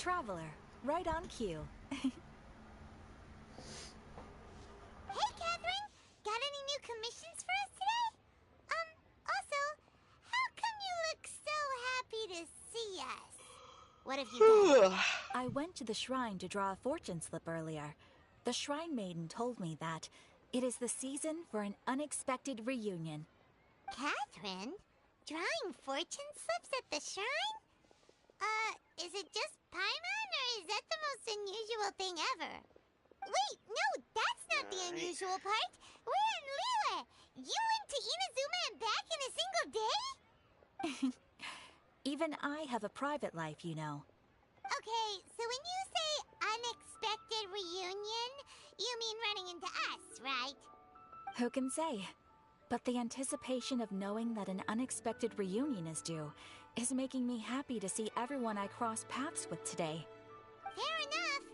traveler. Right on cue. Hey, Catherine! Got any new commissions for us today? Also, how come you look so happy to see us? What have you done? I went to the shrine to draw a fortune slip earlier. The shrine maiden told me that it is the season for an unexpected reunion. Catherine? Drawing fortune slips at the shrine? Is it just Paimon, or is that the most unusual thing ever? Wait, no, that's not the unusual part. We're in Liyue. You went to Inazuma and back in a single day? Even I have a private life, you know. Okay, so when you say unexpected reunion, you mean running into us, right? Who can say? But the anticipation of knowing that an unexpected reunion is due is making me happy to see everyone I cross paths with today. Fair enough.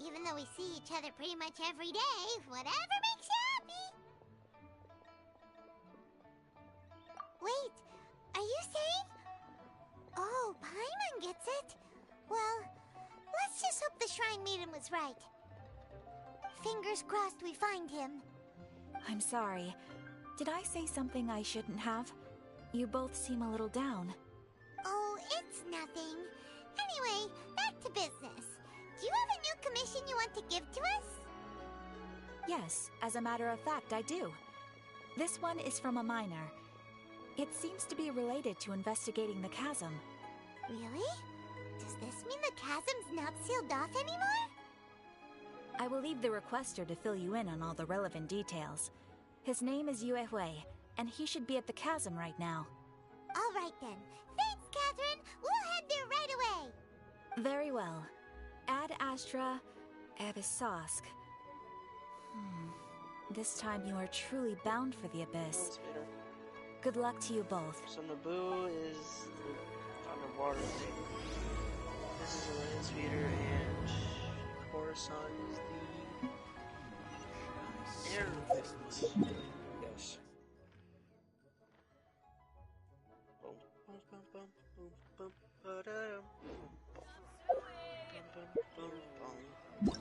Even though we see each other pretty much every day, whatever makes you happy. Wait, are you saying? Oh, Paimon gets it. Well, let's just hope the Shrine Maiden was right. Fingers crossed we find him. I'm sorry. Did I say something I shouldn't have? You both seem a little down. Oh, it's nothing. Anyway, back to business. Do you have a new commission you want to give to us? Yes, as a matter of fact, I do. This one is from a miner. It seems to be related to investigating the chasm. Really? Does this mean the chasm's not sealed off anymore? I will leave the requester to fill you in on all the relevant details. His name is Yue Hui, and he should be at the chasm right now. All right then. Thanks, Catherine. We'll head there right away. Very well. Ad Astra Abyssosque. This time you are truly bound for the abyss. Good luck to you both. So Naboo is the underwater thing. This is a land speeder, and Coruscant is the air thing. Yes. Boom, boom, boom, boom, boom, boom, ba-da-dum. Boom, boom, boom, boom.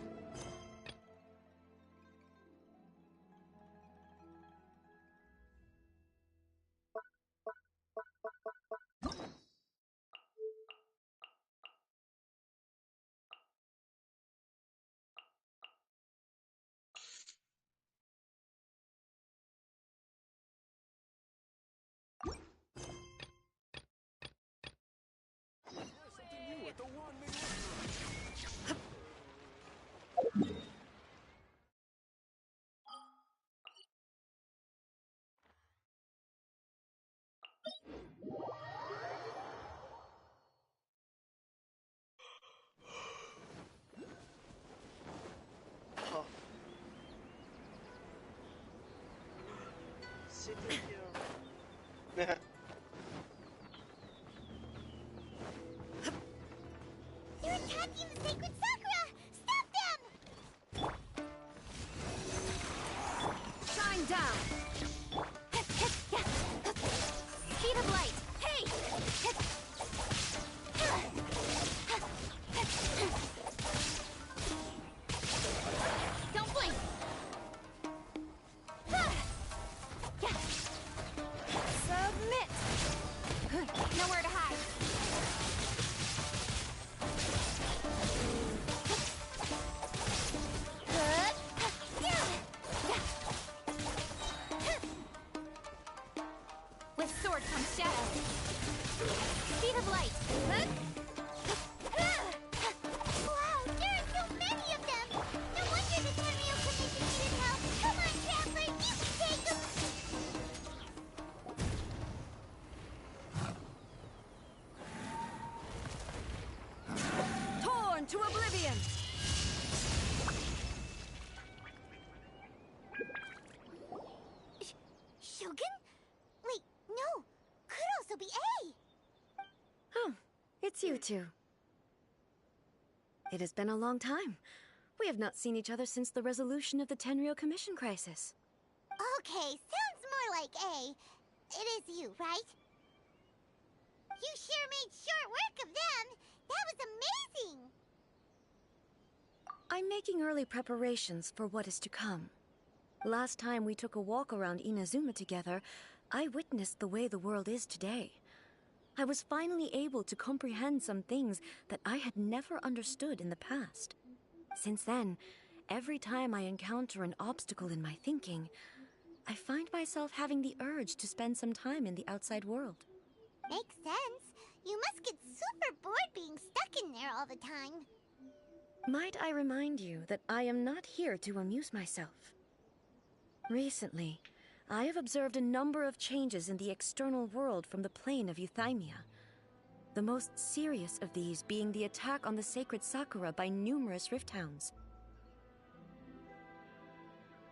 Oh. Sit here. They're attacking the sacred Sakura! Stop them! Shine down! Speed of light! Hey! Don't blink! Submit! Nowhere to hide! With sword comes shadow. Speed of light. Wow, there are so many of them! No wonder the Tenryou Commission needed help! Come on, Traveler, you can take them! Torn to oblivion! Shogun? Wait, no! Could also be A! Oh, it's you two. It has been a long time. We have not seen each other since the resolution of the Tenryou Commission crisis. Okay, sounds more like A. It is you, right? You sure made short work of them! That was amazing! making early preparations for what is to come. Last time we took a walk around Inazuma together, I witnessed the way the world is today. I was finally able to comprehend some things that I had never understood in the past. Since then, every time I encounter an obstacle in my thinking, I find myself having the urge to spend some time in the outside world. Makes sense. You must get super bored being stuck in there all the time. Might I remind you that I am not here to amuse myself. Recently, I have observed a number of changes in the external world from the plane of Euthymia. The most serious of these being the attack on the sacred Sakura by numerous rift hounds.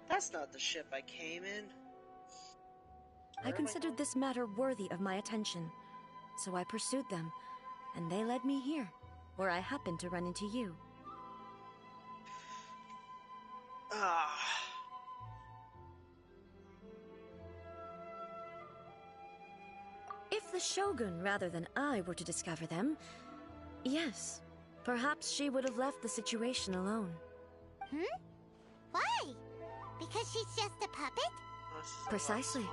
That's not the ship I came in. I considered this matter worthy of my attention, so I pursued them, and they led me here, where I happened to run into you. Ah. If the Shogun rather than I were to discover them, yes, perhaps she would have left the situation alone. Why? Because she's just a puppet? Precisely.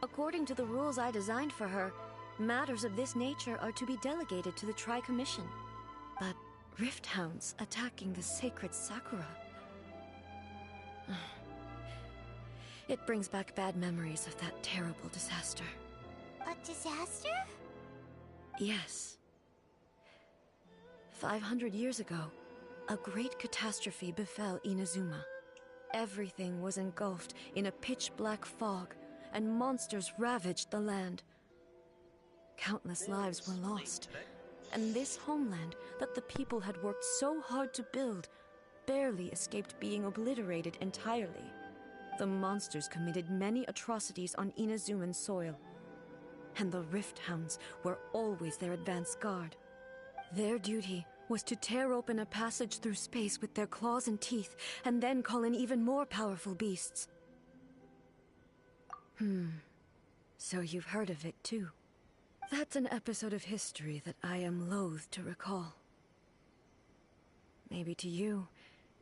According to the rules I designed for her, matters of this nature are to be delegated to the Tri-Commission. But rift hounds attacking the sacred Sakura... It brings back bad memories of that terrible disaster. A disaster? Yes. 500 years ago, a great catastrophe befell Inazuma. Everything was engulfed in a pitch-black fog, and monsters ravaged the land. Countless lives were lost, and this homeland that the people had worked so hard to build barely escaped being obliterated entirely. The monsters committed many atrocities on Inazuman soil, and the Rift Hounds were always their advance guard. Their duty was to tear open a passage through space with their claws and teeth, and then call in even more powerful beasts. So you've heard of it too. That's an episode of history that I am loath to recall. Maybe to you,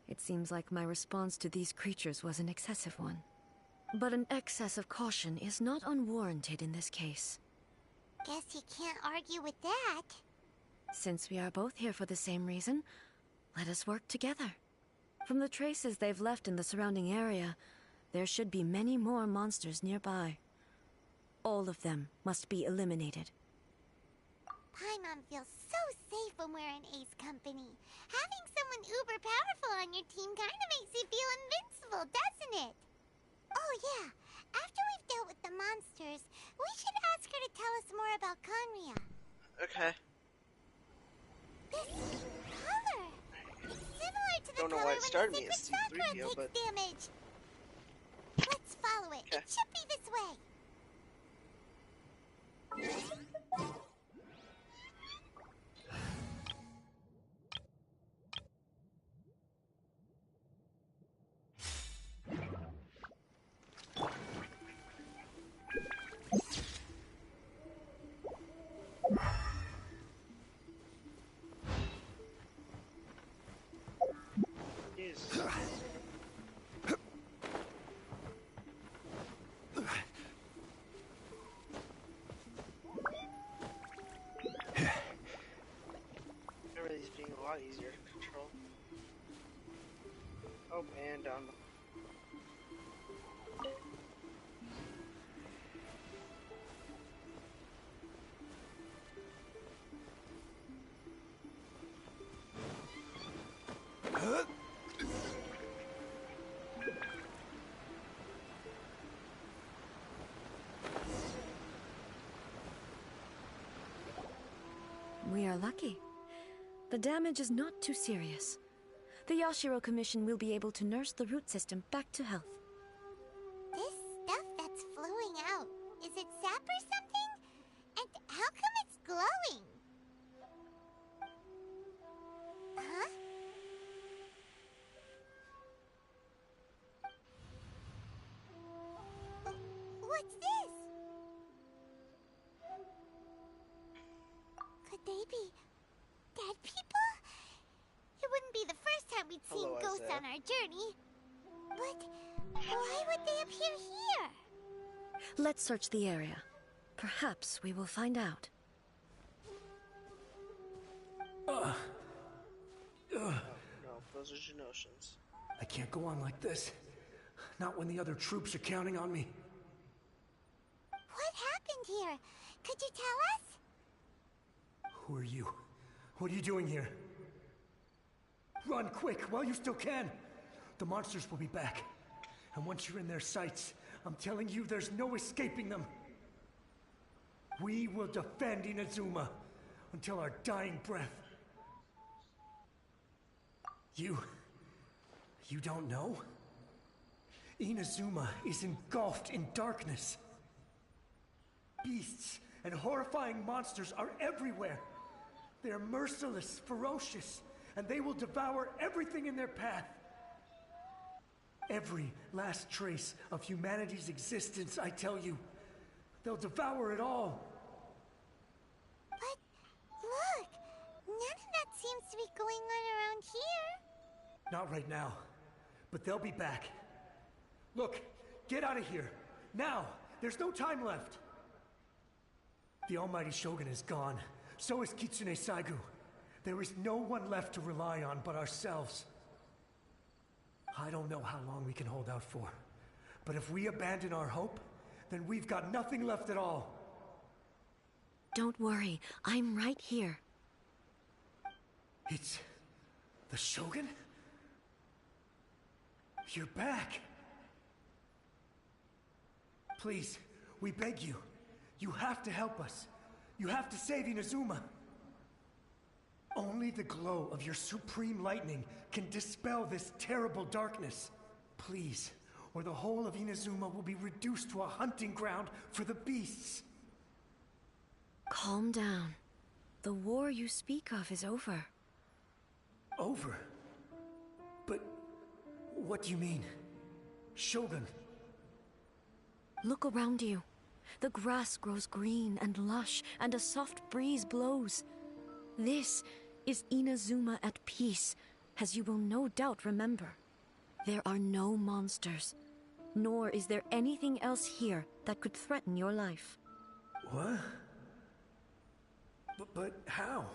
it seems like my response to these creatures was an excessive one. But an excess of caution is not unwarranted in this case. Guess you can't argue with that. Since we are both here for the same reason, let us work together. From the traces they've left in the surrounding area, there should be many more monsters nearby. All of them must be eliminated. Paimon feels so safe when we're in Ace Company. Having someone uber powerful on your team kinda makes you feel invincible, doesn't it? Oh yeah, after we've dealt with the monsters, we should ask her to tell us more about Conria. Okay. This color! It's similar to the Don't know color why when it started the me Sacred as Sakura C-3PO, takes but... damage. Let's follow it. Okay. It should be this way. Jesus. Remember these being a lot easier to control. Oh, and down the... We are lucky. The damage is not too serious. The Yashiro Commission will be able to nurse the root system back to health. This stuff that's flowing out, is it sap or something? And how come it's glowing? Huh? What's this? Could they be dead people? It wouldn't be the first time we'd seen on our journey. But why would they appear here? Let's search the area. Perhaps we will find out. No, those are Genoshans. I can't go on like this. Not when the other troops are counting on me. What happened here? Could you tell us? Who are you? What are you doing here? Run quick while you still can. The monsters will be back. And once you're in their sights, I'm telling you there's no escaping them. We will defend Inazuma until our dying breath. You don't know? Inazuma is engulfed in darkness. Beasts and horrifying monsters are everywhere. They're merciless, ferocious, and they will devour everything in their path. Every last trace of humanity's existence, I tell you. They'll devour it all. But look, none of that seems to be going on around here. Not right now, but they'll be back. Look, get out of here. Now! There's no time left! The almighty Shogun is gone. So is Kitsune Saigu. There is no one left to rely on but ourselves. I don't know how long we can hold out for. But if we abandon our hope, then we've got nothing left at all. Don't worry, I'm right here. It's... the Shogun? You're back! Please, we beg you. You have to help us. You have to save Inazuma. Only the glow of your supreme lightning can dispel this terrible darkness. Please, or the whole of Inazuma will be reduced to a hunting ground for the beasts. Calm down. The war you speak of is over. Over? But what do you mean? Shogun? Look around you. The grass grows green and lush, and a soft breeze blows. This is Inazuma at peace, as you will no doubt remember. There are no monsters, nor is there anything else here that could threaten your life. What? But how?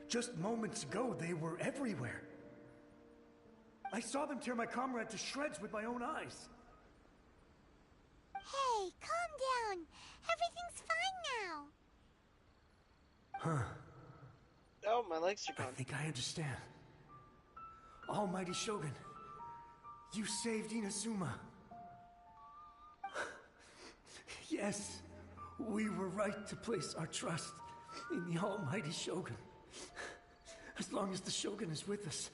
Just moments ago, they were everywhere. I saw them tear my comrade to shreds with my own eyes. Hey, calm down. Everything's fine now. Huh. Oh, my legs are I gone. think I understand. Almighty Shogun, you saved Inazuma. Yes, we were right to place our trust in the Almighty Shogun. As long as the Shogun is with us,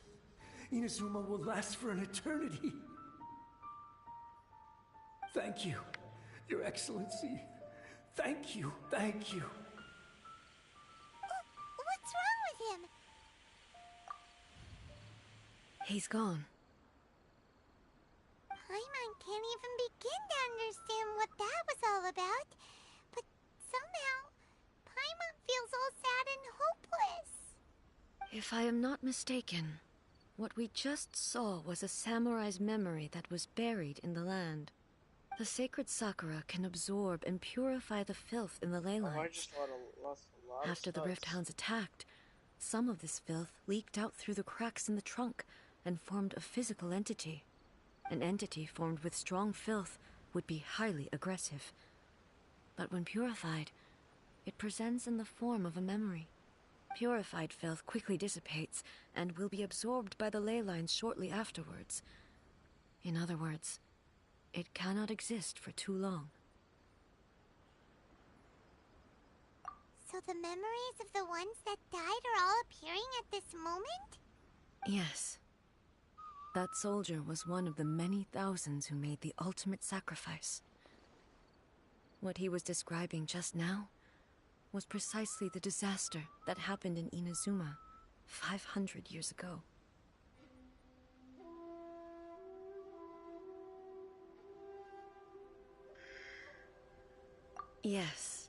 Inazuma will last for an eternity. Thank you, Your Excellency. Thank you, thank you. What's wrong with him? He's gone. Paimon can't even begin to understand what that was all about. But somehow, Paimon feels all sad and hopeless. If I am not mistaken, what we just saw was a samurai's memory that was buried in the land. The sacred sakura can absorb and purify the filth in the ley Oh, I lines. just lost a lot After of the stuff. Rift Hounds attacked, some of this filth leaked out through the cracks in the trunk and formed a physical entity. An entity formed with strong filth would be highly aggressive. But when purified, it presents in the form of a memory. Purified filth quickly dissipates and will be absorbed by the ley lines shortly afterwards. In other words, it cannot exist for too long. So the memories of the ones that died are all appearing at this moment? Yes. That soldier was one of the many thousands who made the ultimate sacrifice. What he was describing just now was precisely the disaster that happened in Inazuma 500 years ago. Yes.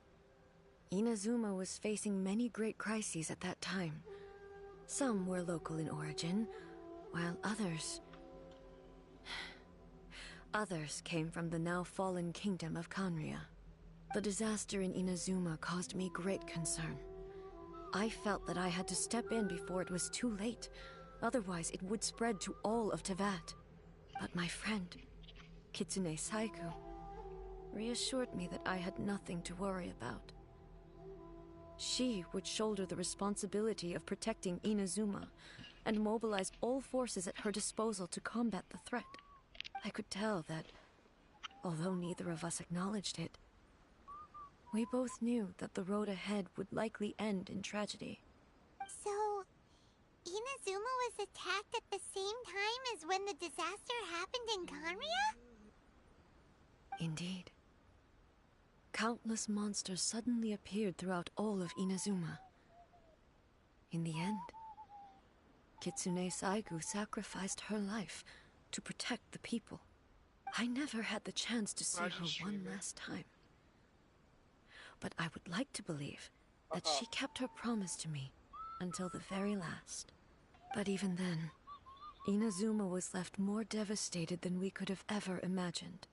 Inazuma was facing many great crises at that time. Some were local in origin, while others... Others came from the now fallen kingdom of Kanria. The disaster in Inazuma caused me great concern. I felt that I had to step in before it was too late, otherwise it would spread to all of Tevat. But my friend, Kitsune Saiku, reassured me that I had nothing to worry about. She would shoulder the responsibility of protecting Inazuma and mobilize all forces at her disposal to combat the threat. I could tell that, although neither of us acknowledged it, we both knew that the road ahead would likely end in tragedy. So, Inazuma was attacked at the same time as when the disaster happened in Kanria? Indeed. Countless monsters suddenly appeared throughout all of Inazuma. In the end, Kitsune Saigu sacrificed her life to protect the people. I never had the chance to see her one last time. But I would like to believe that she kept her promise to me until the very last. But even then, Inazuma was left more devastated than we could have ever imagined.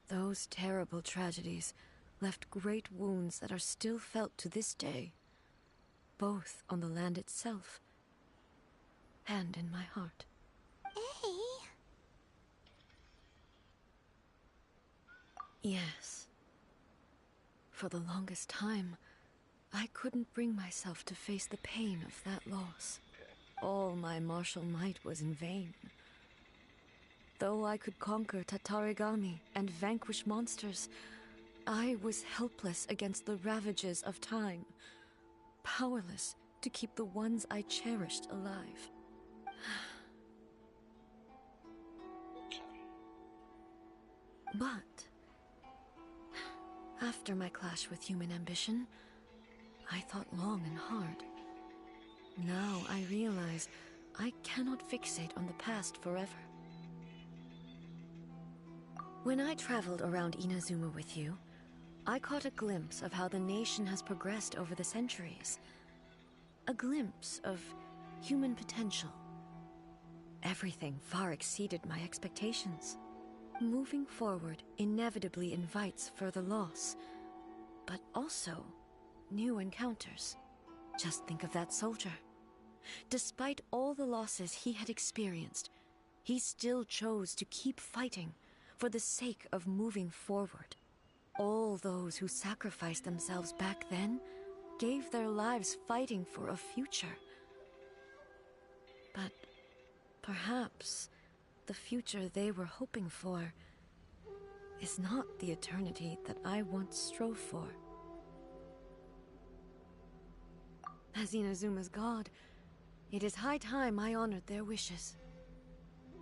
Those terrible tragedies left great wounds that are still felt to this day, both on the land itself and in my heart. Hey. Yes. For the longest time, I couldn't bring myself to face the pain of that loss. All my martial might was in vain. Though I could conquer Tatarigami and vanquish monsters, I was helpless against the ravages of time, powerless to keep the ones I cherished alive. But after my clash with human ambition, I thought long and hard. Now I realize I cannot fixate on the past forever. When I traveled around Inazuma with you, I caught a glimpse of how the nation has progressed over the centuries. A glimpse of human potential. Everything far exceeded my expectations. Moving forward inevitably invites further loss, but also new encounters. Just think of that soldier. Despite all the losses he had experienced, he still chose to keep fighting for the sake of moving forward. All those who sacrificed themselves back then gave their lives fighting for a future. But perhaps the future they were hoping for is not the eternity that I once strove for. As Inazuma's god, it is high time I honored their wishes.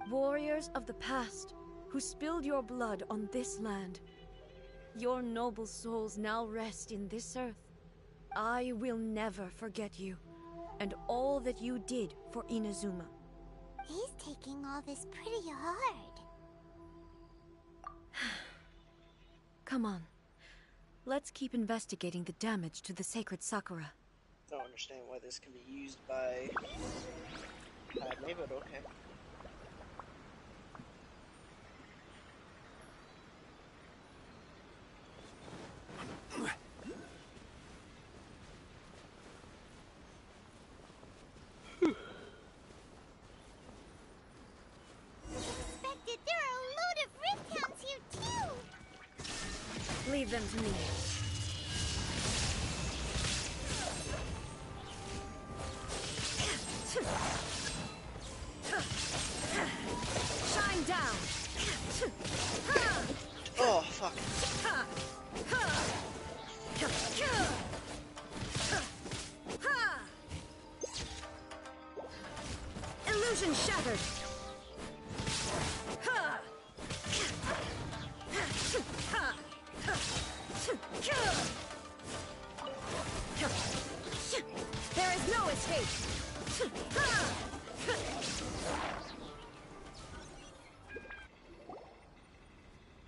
Warriors of the past, who spilled your blood on this land, your noble souls now rest in this earth. I will never forget you, and all that you did for Inazuma. He's taking all this pretty hard. Come on. Let's keep investigating the damage to the sacred Sakura. I don't understand why this can be used by me, but okay. Suspected there are a load of rift hounds here too. Leave them to me. Shine down. Oh, fuck. Illusion shattered. There is no escape.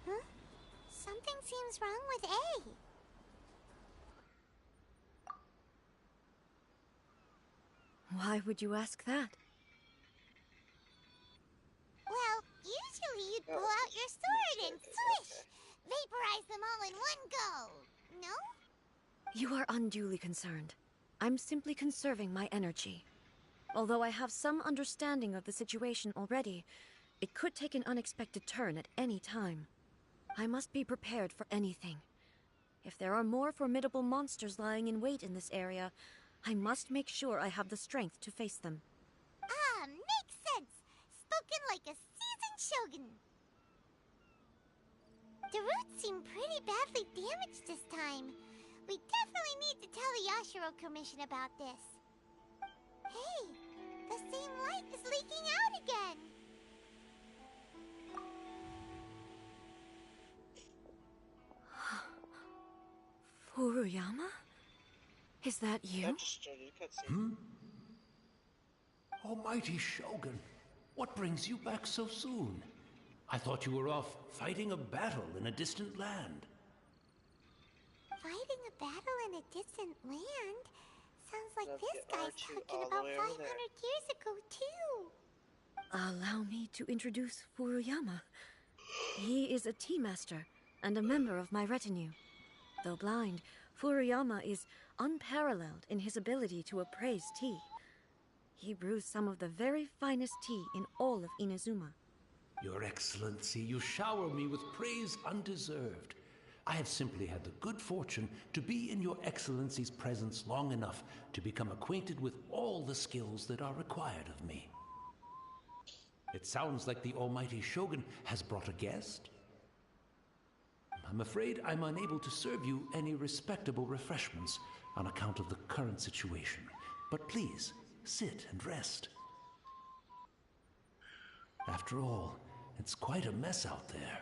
Huh? Something seems wrong with A. Why would you ask that? pull out your sword and swish! Vaporize them all in one go! No? You are unduly concerned. I'm simply conserving my energy. Although I have some understanding of the situation already, it could take an unexpected turn at any time. I must be prepared for anything. If there are more formidable monsters lying in wait in this area, I must make sure I have the strength to face them. Ah, makes sense! Spoken like a seasoned shogun. The roots seem pretty badly damaged this time. We definitely need to tell the Yashiro Commission about this. Hey, the same light is leaking out again. Furuyama? Is that you? That just started a cutscene. Almighty Shogun, what brings you back so soon? I thought you were off fighting a battle in a distant land. Fighting a battle in a distant land? Sounds like Let's this get guy's R2 talking all the about way 500 over there. years ago, too. Allow me to introduce Furuyama. He is a tea master and a member of my retinue. Though blind, Furuyama is unparalleled in his ability to appraise tea. He brews some of the very finest tea in all of Inazuma. Your Excellency, you shower me with praise undeserved. I have simply had the good fortune to be in Your Excellency's presence long enough to become acquainted with all the skills that are required of me. It sounds like the Almighty Shogun has brought a guest. I'm afraid I'm unable to serve you any respectable refreshments on account of the current situation. But please, sit and rest. After all, it's quite a mess out there.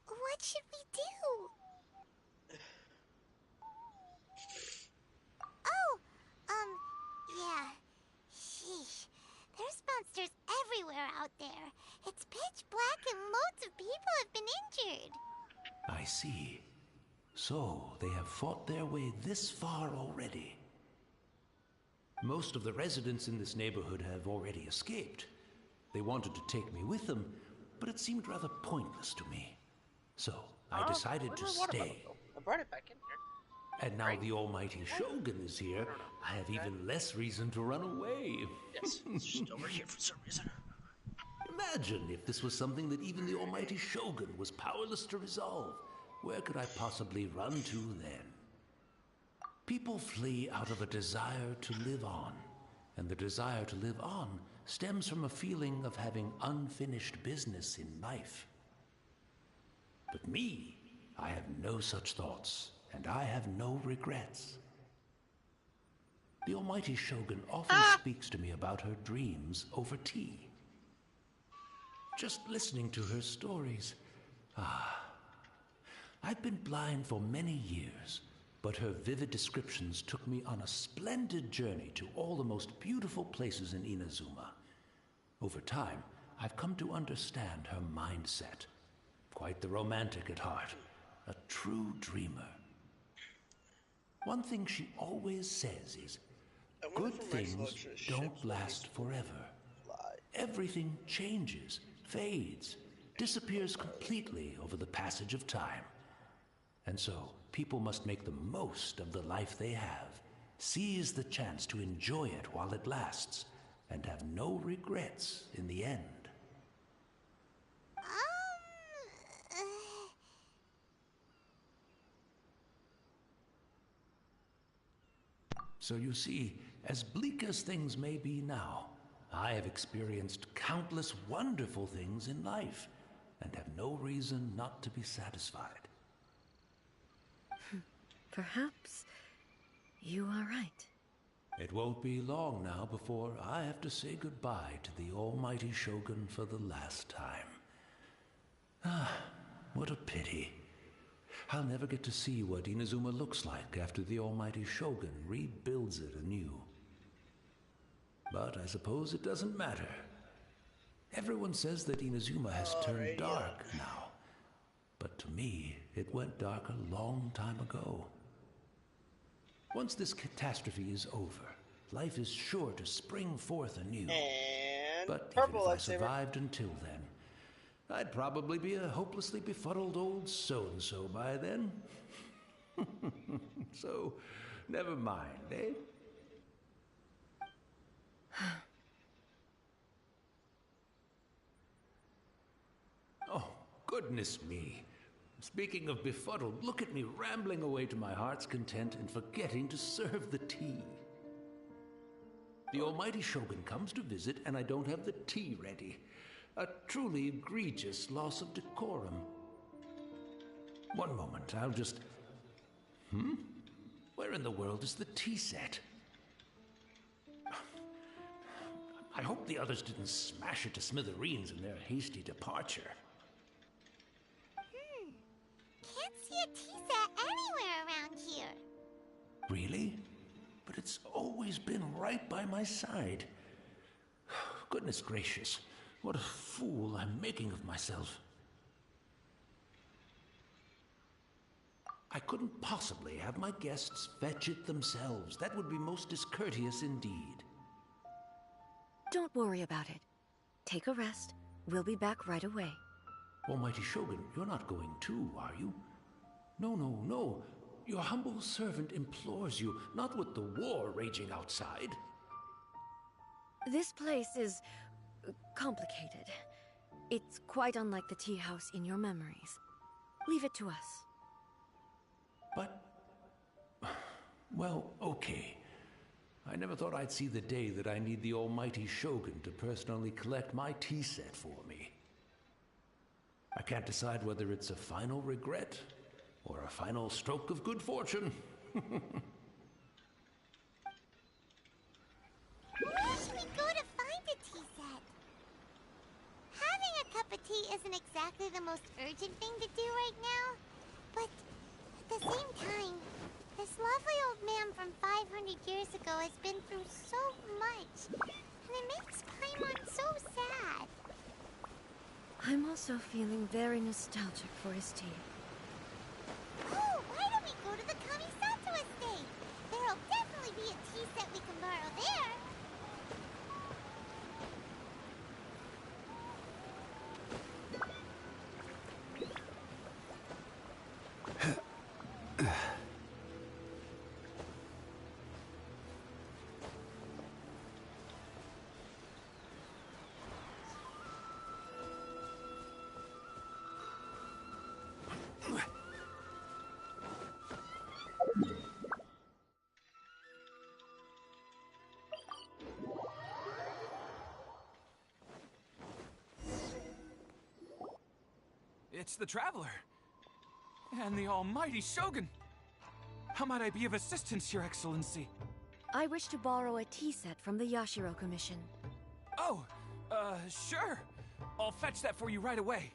What should we do? Oh, yeah. Sheesh. There's monsters everywhere out there. It's pitch black and loads of people have been injured. I see. So, they have fought their way this far already. Most of the residents in this neighborhood have already escaped. They wanted to take me with them, but it seemed rather pointless to me. So, I decided to stay. I brought it back in here. And now the Almighty Shogun is here, I have even less reason to run away. Yes, it's just over here for some reason. Imagine if this was something that even the Almighty Shogun was powerless to resolve. Where could I possibly run to then? People flee out of a desire to live on, and the desire to live on stems from a feeling of having unfinished business in life. But me, I have no such thoughts, and I have no regrets. The Almighty Shogun often speaks to me about her dreams over tea. Just listening to her stories, I've been blind for many years, but her vivid descriptions took me on a splendid journey to all the most beautiful places in Inazuma. Over time, I've come to understand her mindset. Quite the romantic at heart, a true dreamer. One thing she always says is, good things don't last forever. Everything changes, fades, disappears completely over the passage of time. And so, people must make the most of the life they have, seize the chance to enjoy it while it lasts, and have no regrets in the end. So you see, as bleak as things may be now, I have experienced countless wonderful things in life, and have no reason not to be satisfied. Perhaps you are right. It won't be long now before I have to say goodbye to the Almighty Shogun for the last time. What a pity. I'll never get to see what Inazuma looks like after the Almighty Shogun rebuilds it anew. But I suppose it doesn't matter. Everyone says that Inazuma has turned dark now. But to me, it went dark a long time ago. Once this catastrophe is over, life is sure to spring forth anew. And But even purple if I lightsaber. survived until then, I'd probably be a hopelessly befuddled old so-and-so by then. So, never mind, eh? Oh, goodness me. Speaking of befuddled, look at me rambling away to my heart's content and forgetting to serve the tea. The almighty Shogun comes to visit and I don't have the tea ready. A truly egregious loss of decorum. One moment, I'll just... Where in the world is the tea set? I hope the others didn't smash it to smithereens in their hasty departure. Can't see a tea set anywhere around here. Really? But it's always been right by my side. Goodness gracious, what a fool I'm making of myself. I couldn't possibly have my guests fetch it themselves. That would be most discourteous indeed. Don't worry about it. Take a rest. We'll be back right away. Almighty Shogun, you're not going too, are you? No, no, no. Your humble servant implores you, not with the war raging outside. This place is complicated. It's quite unlike the tea house in your memories. Leave it to us. But... well, okay. I never thought I'd see the day that I need the almighty Shogun to personally collect my tea set for me. I can't decide whether it's a final regret or a final stroke of good fortune. Where should we go to find a tea set? Having a cup of tea isn't exactly the most urgent thing to do right now, but at the same time, this lovely old man from 500 years ago has been through so much, and it makes Paimon so sad. I'm also feeling very nostalgic for his tea. Oh, why don't we go to the Kamisato estate? There'll definitely be a tea set we can borrow there. It's the Traveler. And the almighty Shogun. How might I be of assistance, Your Excellency? I wish to borrow a tea set from the Yashiro Commission. Oh, sure. I'll fetch that for you right away.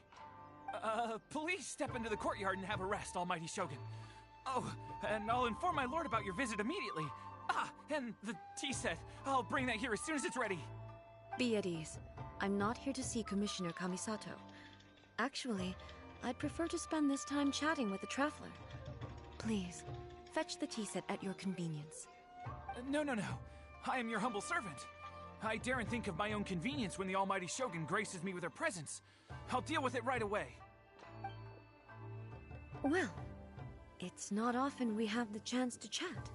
Please step into the courtyard and have a rest, almighty Shogun. Oh, and I'll inform my lord about your visit immediately. Ah, and the tea set. I'll bring that here as soon as it's ready. Be at ease. I'm not here to see Commissioner Kamisato. Actually, I'd prefer to spend this time chatting with the Traveler. Please, fetch the tea set at your convenience. No. I am your humble servant. I daren't think of my own convenience when the almighty Shogun graces me with her presence. I'll deal with it right away. Well, it's not often we have the chance to chat.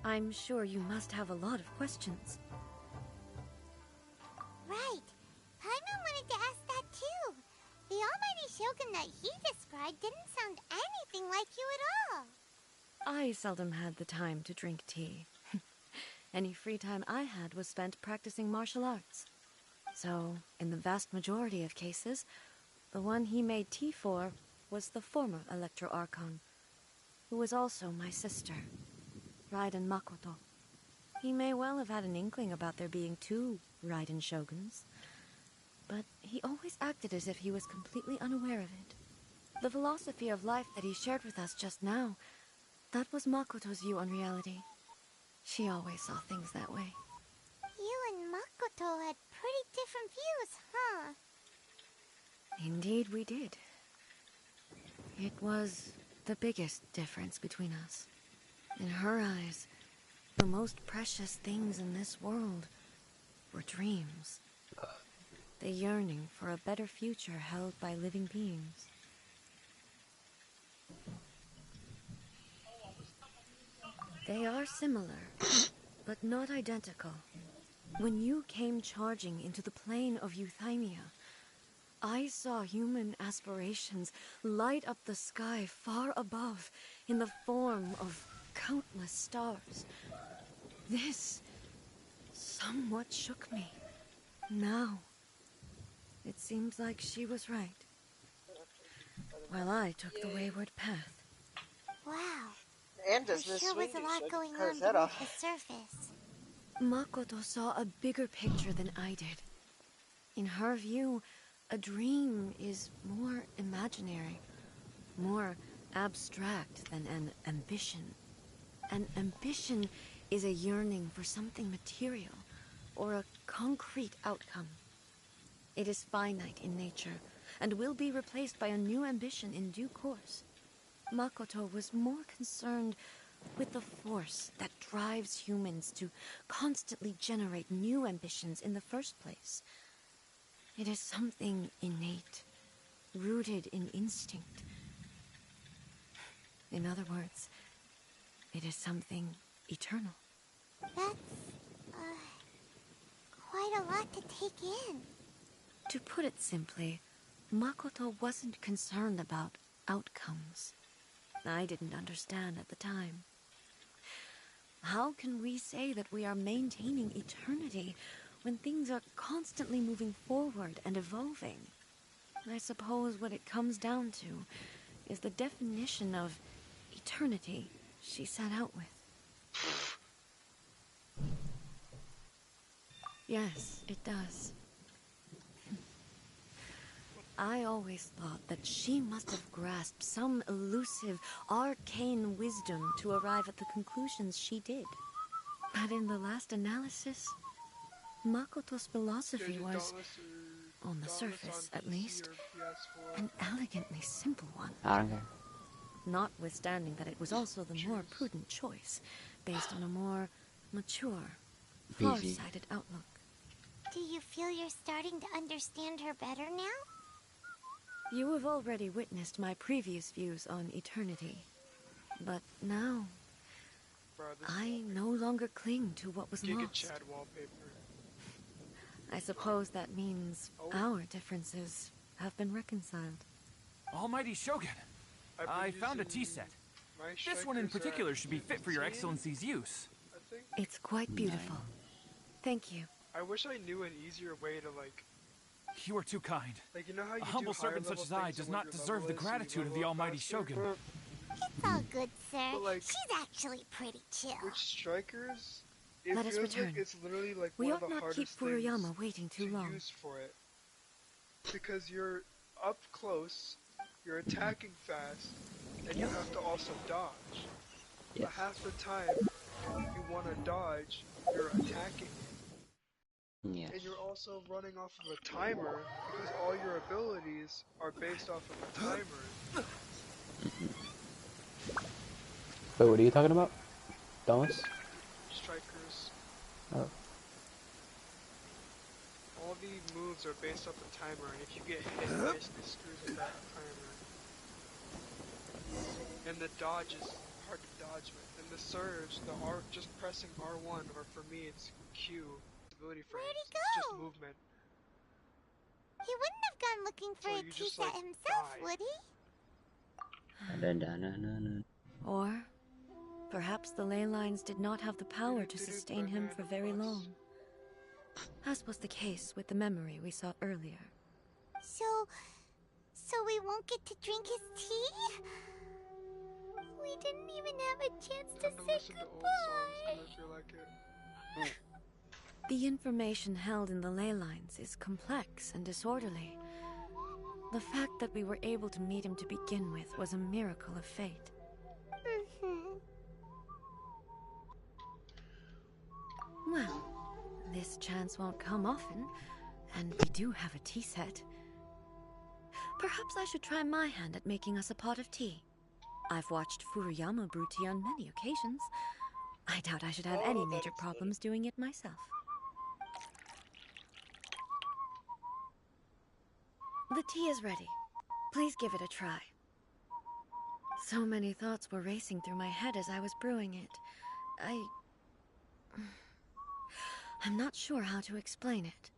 I'm sure you must have a lot of questions. Right. Paimon wanted to ask that too. The almighty Shogun that he described didn't sound anything like you at all. I seldom had the time to drink tea. Any free time I had was spent practicing martial arts. So, in the vast majority of cases, the one he made tea for was the former Electro Archon, who was also my sister, Raiden Makoto. He may well have had an inkling about there being two Raiden Shoguns, but he always acted as if he was completely unaware of it. The philosophy of life that he shared with us just now, that was Makoto's view on reality. She always saw things that way. You and Makoto had pretty different views, huh? Indeed we did. It was the biggest difference between us. In her eyes, the most precious things in this world were dreams. The yearning for a better future held by living beings. They are similar, but not identical. When you came charging into the plane of Euthymia, I saw human aspirations light up the sky far above in the form of countless stars. This somewhat shook me. Now, it seems like she was right, while I took the wayward path. Wow. And There does this sure was swing a lot should going cut on his head beneath off. the surface. Makoto saw a bigger picture than I did. In her view, a dream is more imaginary, more abstract than an ambition. An ambition is a yearning for something material, or a concrete outcome. It is finite in nature, and will be replaced by a new ambition in due course. Makoto was more concerned with the force that drives humans to constantly generate new ambitions in the first place. It is something innate, rooted in instinct. In other words, it is something eternal. That's, quite a lot to take in. To put it simply, Makoto wasn't concerned about outcomes. I didn't understand at the time. How can we say that we are maintaining eternity when things are constantly moving forward and evolving? I suppose what it comes down to is the definition of eternity she set out with. Yes, it does. I always thought that she must have grasped some elusive, arcane wisdom to arrive at the conclusions she did. But in the last analysis, Makoto's philosophy was, on the surface at least, an elegantly simple one. I don't care. Notwithstanding that it was also the more prudent choice, based on a more mature, far-sighted outlook. Do you feel you're starting to understand her better now? You have already witnessed my previous views on eternity. But now, I no longer cling to what was lost. Chad wallpaper. I suppose that means our differences have been reconciled. Almighty Shogun, I found a tea set. This one in particular should be fit for your Excellency's use. It's quite beautiful. Thank you. I wish I knew an easier way to, like... You are too kind. Like, you know how you A humble servant such as I does not deserve the gratitude of the Almighty Shogun. It's all good, sir. But, like, she's actually pretty chill. With strikers, it Let us feels return. like it's literally like We one ought of the not keep hardest things Furuyama waiting too to long. use for it. Because you're up close, you're attacking fast, and you have to also dodge. Yes. But half the time, you want to dodge, you're attacking. Yes. And you're also running off of a timer, because all your abilities are based off of a timer. Wait, what are you talking about? Thomas? Strikers. Oh. All the moves are based off a timer, and if you get hit, it basically screws with that timer. And the dodge is hard to dodge with. And the surge, the R, just pressing R1, or for me it's Q, ability frames. Where'd he It's just go? movement. He wouldn't have gone looking for So a you tea just, set like, himself, die. would he? Or perhaps the ley lines did not have the power to sustain him for very long. As was the case with the memory we saw earlier. So we won't get to drink his tea? We didn't even have a chance to Have to say listen to old songs goodbye. when I feel like it. The information held in the ley lines is complex and disorderly. The fact that we were able to meet him to begin with was a miracle of fate. Well, this chance won't come often, and we do have a tea set. Perhaps I should try my hand at making us a pot of tea. I've watched Furuyama brew tea on many occasions. I doubt I should have any major problems doing it myself. The tea is ready. Please give it a try. So many thoughts were racing through my head as I was brewing it. I'm not sure how to explain it.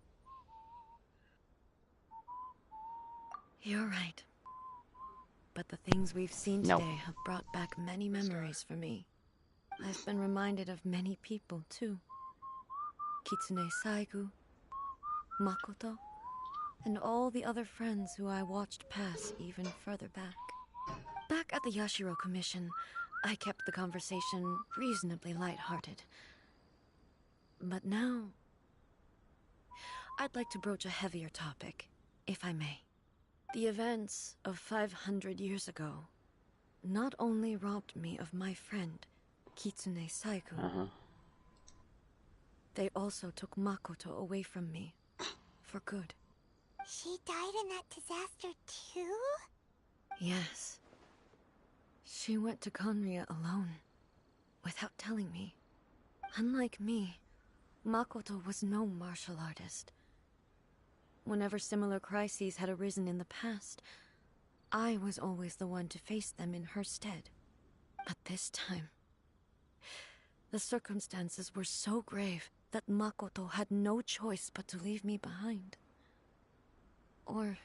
You're right. But the things we've seen today have brought back many memories for me. I've been reminded of many people, too. Kitsune Saigu, Makoto, and all the other friends who I watched pass even further back. Back at the Yashiro Commission, I kept the conversation reasonably lighthearted. But now, I'd like to broach a heavier topic, if I may. The events of 500 years ago not only robbed me of my friend, Kitsune Saigu, they also took Makoto away from me, for good. She died in that disaster too? Yes. She went to Conria alone, without telling me. Unlike me, Makoto was no martial artist. Whenever similar crises had arisen in the past, I was always the one to face them in her stead. But this time, the circumstances were so grave that Makoto had no choice but to leave me behind. Or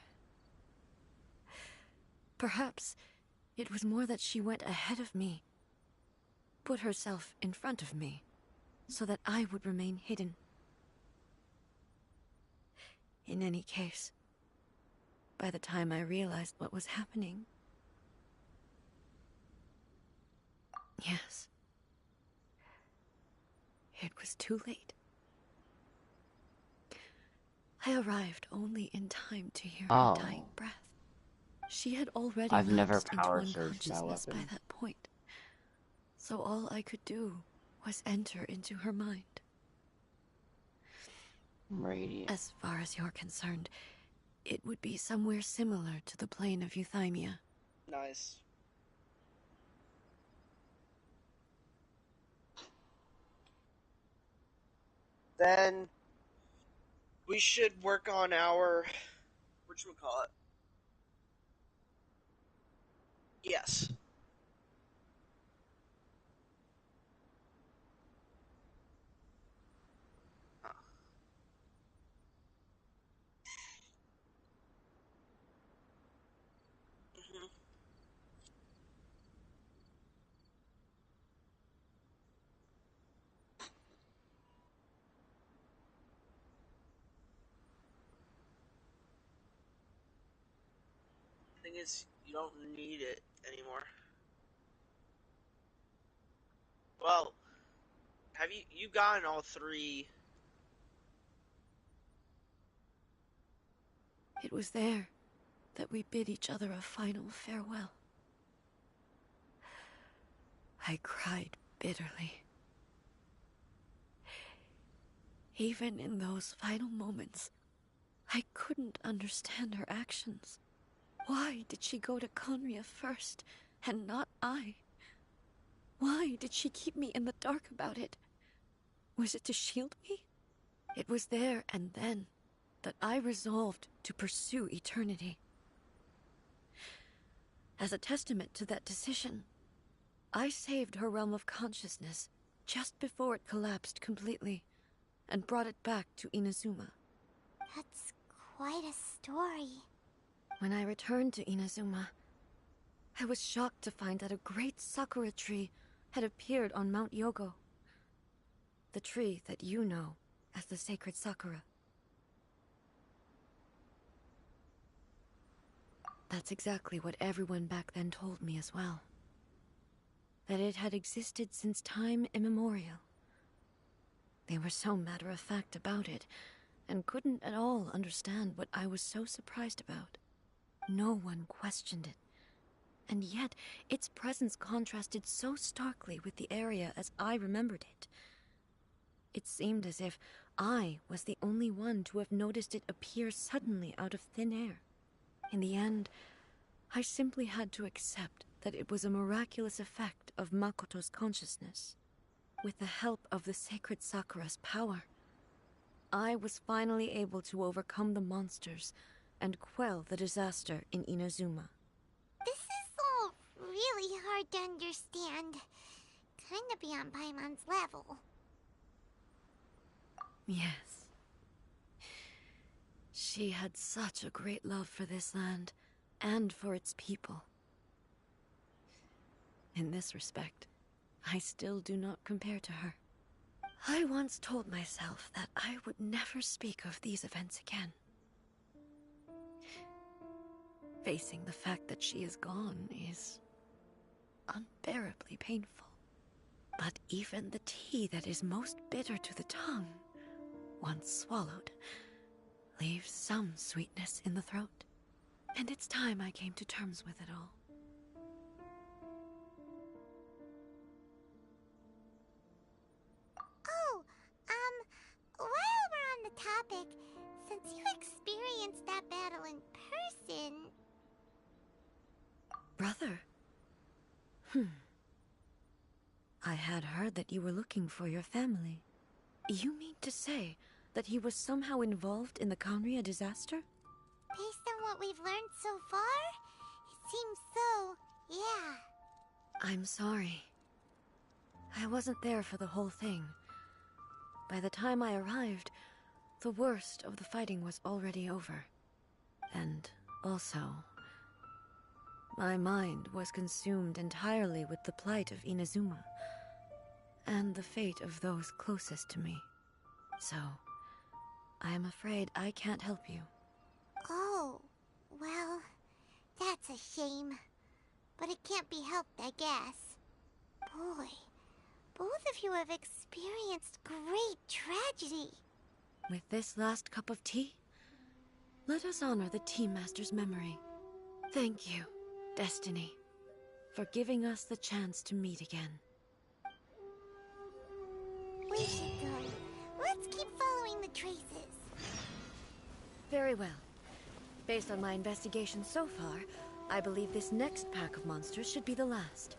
perhaps it was more that she went ahead of me, put herself in front of me, so that I would remain hidden. In any case, by the time I realized what was happening... Yes. It was too late. I arrived only in time to hear her dying breath. She had already lapsed into unconsciousness by that point. So all I could do was enter into her mind. Radiant. As far as you're concerned, it would be somewhere similar to the plane of Euthymia. Nice. Then we should work on our whatchamacallit. Yes. Thing is, you don't need it anymore. Well, have you gotten all three? It was there that we bid each other a final farewell. I cried bitterly. Even in those final moments, I couldn't understand her actions. Why did she go to Conria first, and not I? Why did she keep me in the dark about it? Was it to shield me? It was there and then that I resolved to pursue eternity. As a testament to that decision, I saved her realm of consciousness just before it collapsed completely, and brought it back to Inazuma. That's quite a story. When I returned to Inazuma, I was shocked to find that a great sakura tree had appeared on Mount Yogo. The tree that you know as the sacred sakura. That's exactly what everyone back then told me as well. That it had existed since time immemorial. They were so matter-of-fact about it, and couldn't at all understand what I was so surprised about. No one questioned it. And yet, its presence contrasted so starkly with the area as I remembered it. It seemed as if I was the only one to have noticed it appear suddenly out of thin air. In the end, I simply had to accept that it was a miraculous effect of Makoto's consciousness. With the help of the sacred Sakura's power, I was finally able to overcome the monsters and quell the disaster in Inazuma. This is all really hard to understand. Kinda beyond Paimon's level. Yes. She had such a great love for this land, and for its people. In this respect, I still do not compare to her. I once told myself that I would never speak of these events again. Facing the fact that she is gone is unbearably painful. But even the tea that is most bitter to the tongue, once swallowed, leaves some sweetness in the throat. And it's time I came to terms with it all. Oh, while we're on the topic, since you experienced that battle in person... Brother? I had heard that you were looking for your family. You mean to say that he was somehow involved in the Conria disaster? Based on what we've learned so far, it seems so, yeah. I'm sorry. I wasn't there for the whole thing. By the time I arrived, the worst of the fighting was already over. And also, my mind was consumed entirely with the plight of Inazuma, and the fate of those closest to me. So, I am afraid I can't help you. Oh, well, that's a shame. But it can't be helped, I guess. Boy, both of you have experienced great tragedy. With this last cup of tea, let us honor the Tea Master's memory. Thank you, Destiny, for giving us the chance to meet again. We should go. Let's keep following the traces. Very well. Based on my investigation so far, I believe this next pack of monsters should be the last.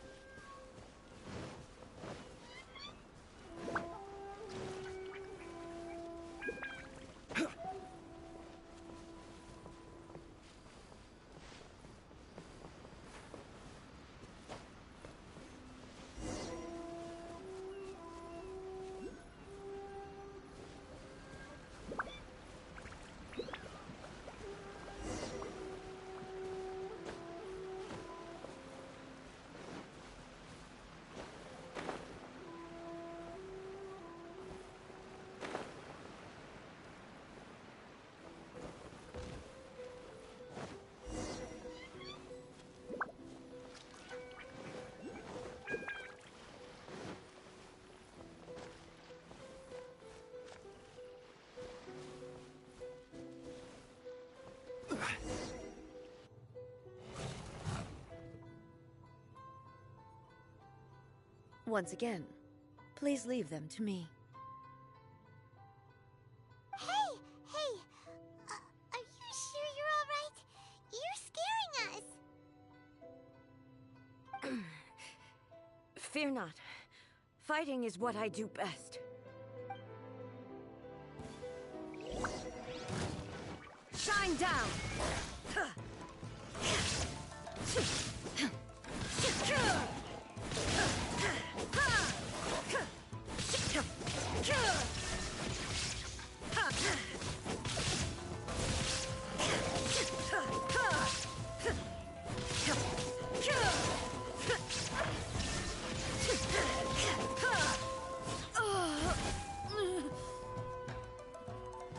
Once again, please leave them to me. Hey! Are you sure you're alright? You're scaring us! Fear not. Fighting is what I do best. Shine down!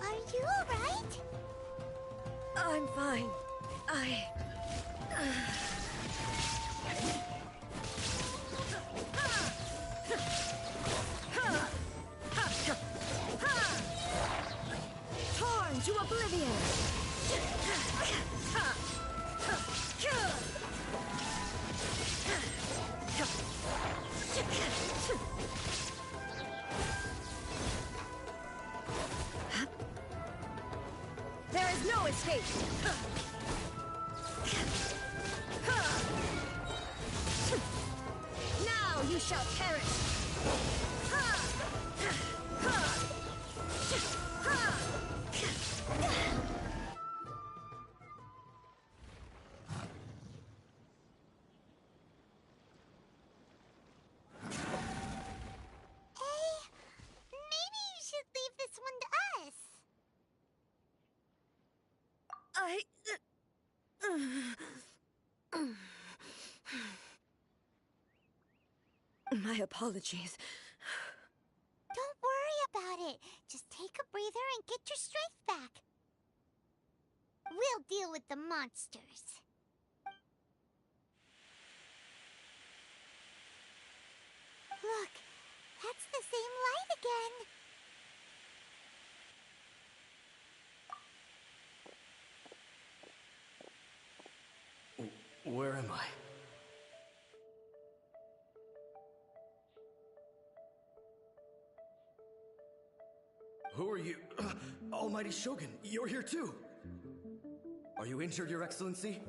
Are you alright? I'm fine. Torn to oblivion! There is no escape! Now you shall perish! My apologies. Don't worry about it. Just take a breather and get your strength back. We'll deal with the monsters. Look, that's the same light again. Where am I? Who are you? Almighty Shogun, you're here too! Are you injured, Your Excellency?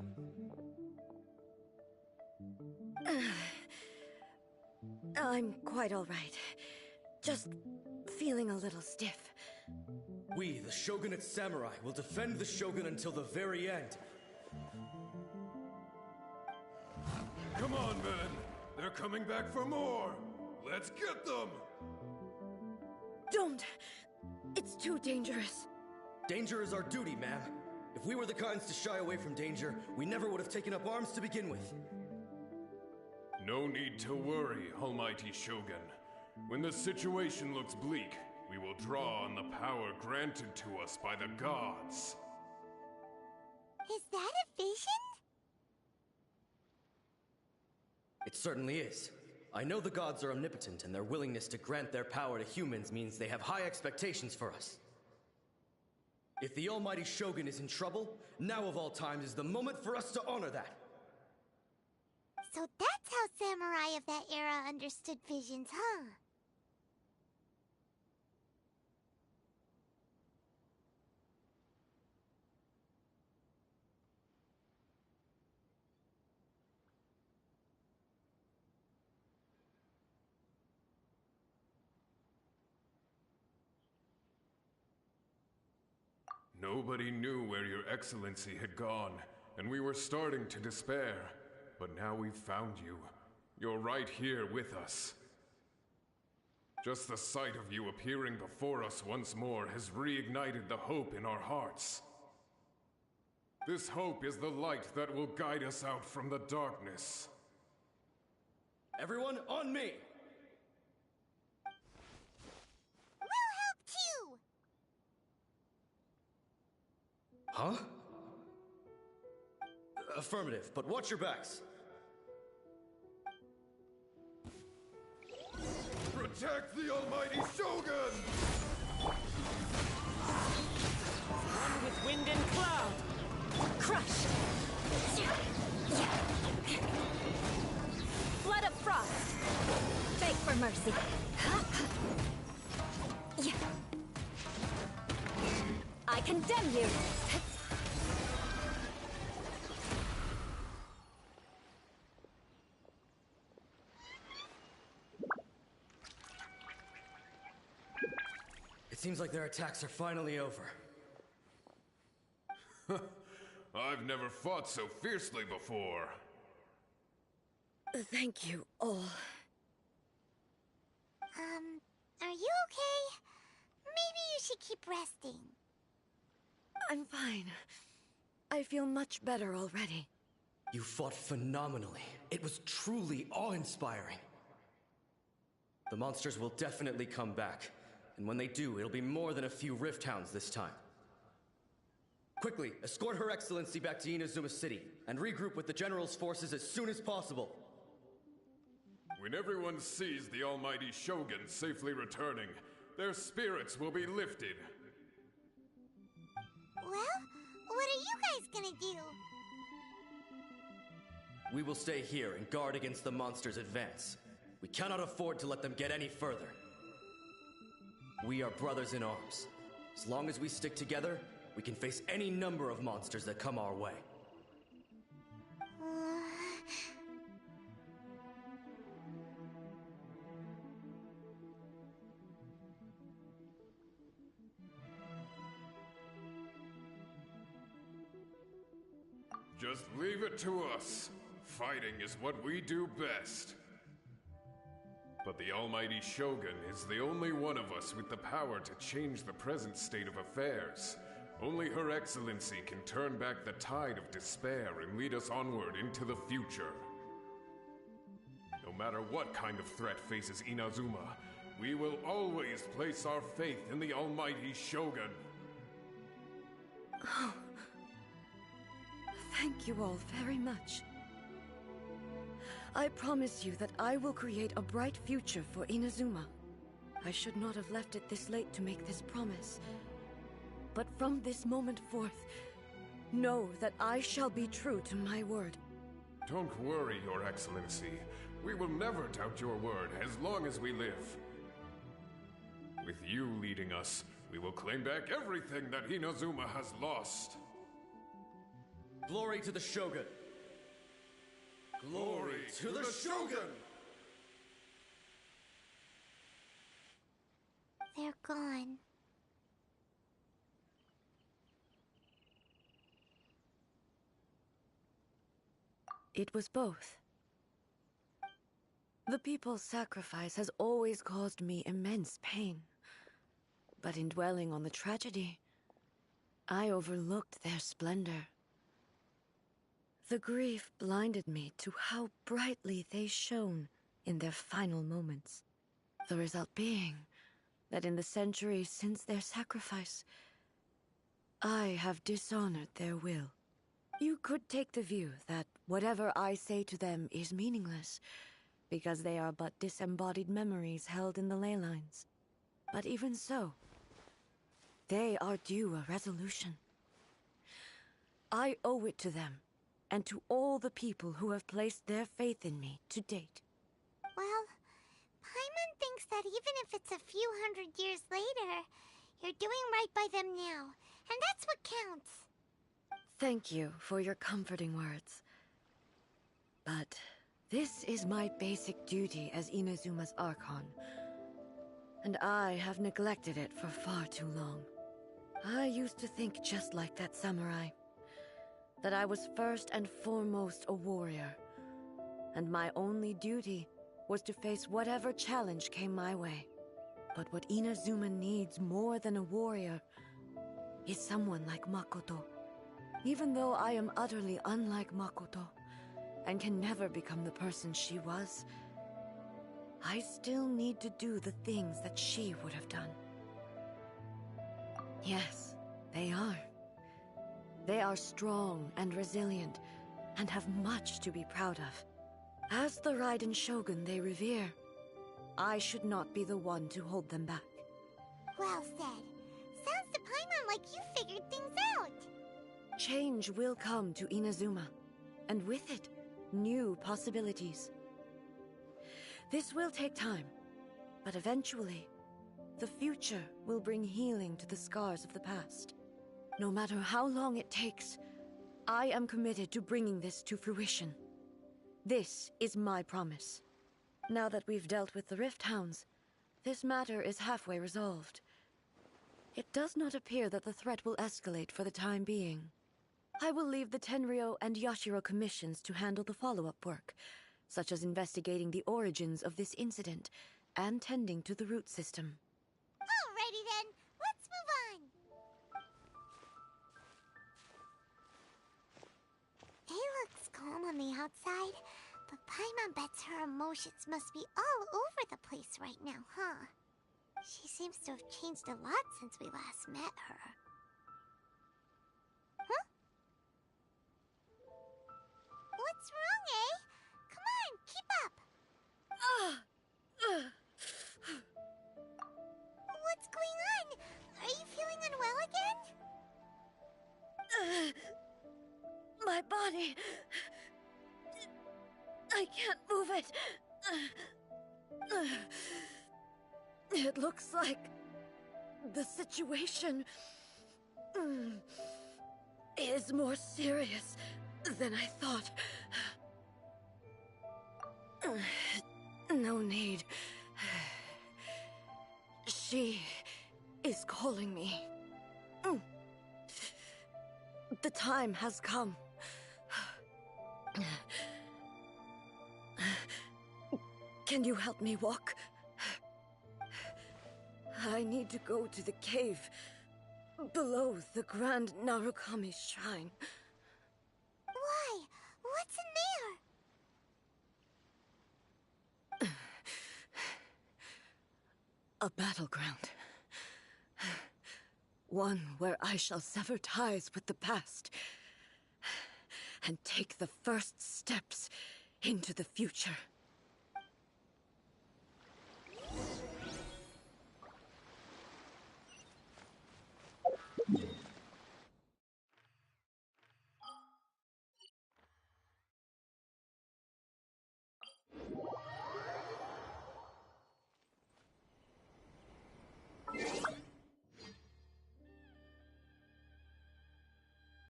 I'm quite all right. Just feeling a little stiff. We, the Shogunate Samurai, will defend the Shogun until the very end. Come on, men! They're coming back for more! Let's get them! Don't! It's too dangerous. Danger is our duty, ma'am. If we were the kinds to shy away from danger, we never would have taken up arms to begin with. No need to worry, Almighty Shogun. When the situation looks bleak, we will draw on the power granted to us by the gods. Is that a vision? It certainly is. I know the gods are omnipotent, and their willingness to grant their power to humans means they have high expectations for us. If the Almighty Shogun is in trouble, now of all times is the moment for us to honor that. So that's how samurai of that era understood visions, huh? Nobody knew where Your Excellency had gone, and we were starting to despair. But now we've found you. You're right here with us. Just the sight of you appearing before us once more has reignited the hope in our hearts. This hope is the light that will guide us out from the darkness. Everyone, on me! We'll help too! Huh? Affirmative, but watch your backs. Protect the Almighty Shogun! One with wind and cloud. Crush! Blood of frost. Beg for mercy. I condemn you. It seems like their attacks are finally over. I've never fought so fiercely before. Thank you all. Are you okay? Maybe you should keep resting. I'm fine. I feel much better already. You fought phenomenally. It was truly awe-inspiring. The monsters will definitely come back. And when they do, it'll be more than a few Rift Hounds this time. Quickly, escort Her Excellency back to Inazuma City, and regroup with the General's forces as soon as possible. When everyone sees the Almighty Shogun safely returning, their spirits will be lifted. Well, what are you guys gonna do? We will stay here and guard against the monsters' advance. We cannot afford to let them get any further. We are brothers in arms. As long as we stick together, we can face any number of monsters that come our way. Just leave it to us. Fighting is what we do best. But the Almighty Shogun is the only one of us with the power to change the present state of affairs. Only Her Excellency can turn back the tide of despair and lead us onward into the future. No matter what kind of threat faces Inazuma, we will always place our faith in the almighty Shogun. Oh. Thank you all very much. I promise you that I will create a bright future for Inazuma. I should not have left it this late to make this promise. But from this moment forth, know that I shall be true to my word. Don't worry, Your Excellency. We will never doubt your word as long as we live. With you leading us, we will claim back everything that Inazuma has lost. Glory to the Shogun! Glory to the Shogun! They're gone. It was both. The people's sacrifice has always caused me immense pain. But in dwelling on the tragedy, I overlooked their splendor. The grief blinded me to how brightly they shone in their final moments. The result being that in the centuries since their sacrifice, I have dishonored their will. You could take the view that whatever I say to them is meaningless, because they are but disembodied memories held in the ley lines. But even so, they are due a resolution. I owe it to them, and to all the people who have placed their faith in me to date. Well, Paimon thinks that even if it's a few hundred years later, you're doing right by them now, and that's what counts. Thank you for your comforting words. But this is my basic duty as Inazuma's Archon, and I have neglected it for far too long. I used to think just like that samurai, that I was first and foremost a warrior, and my only duty was to face whatever challenge came my way. But what Inazuma needs more than a warrior is someone like Makoto. Even though I am utterly unlike Makoto, and can never become the person she was, I still need to do the things that she would have done. Yes, they are. They are strong and resilient, and have much to be proud of. As the Raiden Shogun they revere, I should not be the one to hold them back. Well said. Sounds to Paimon like you figured things out. Change will come to Inazuma, and with it, new possibilities. This will take time, but eventually, the future will bring healing to the scars of the past. No matter how long it takes, I am committed to bringing this to fruition. This is my promise. Now that we've dealt with the Rift Hounds, this matter is halfway resolved. It does not appear that the threat will escalate for the time being. I will leave the Tenryo and Yashiro commissions to handle the follow-up work, such as investigating the origins of this incident and tending to the root system. Alrighty then, let's move on. It looks calm on the outside, but Paimon bets her emotions must be all over the place right now, huh? She seems to have changed a lot since we last met her. Huh? What's wrong, eh? Come on, keep up! What's going on? Are you feeling unwell again? My body... I can't move it. It looks like the situation is more serious than I thought. No need. She is calling me. The time has come. Can you help me walk? I need to go to the cave below the Grand Narukami Shrine. Why? What's in there? A battleground. One where I shall sever ties with the past and take the first steps into the future.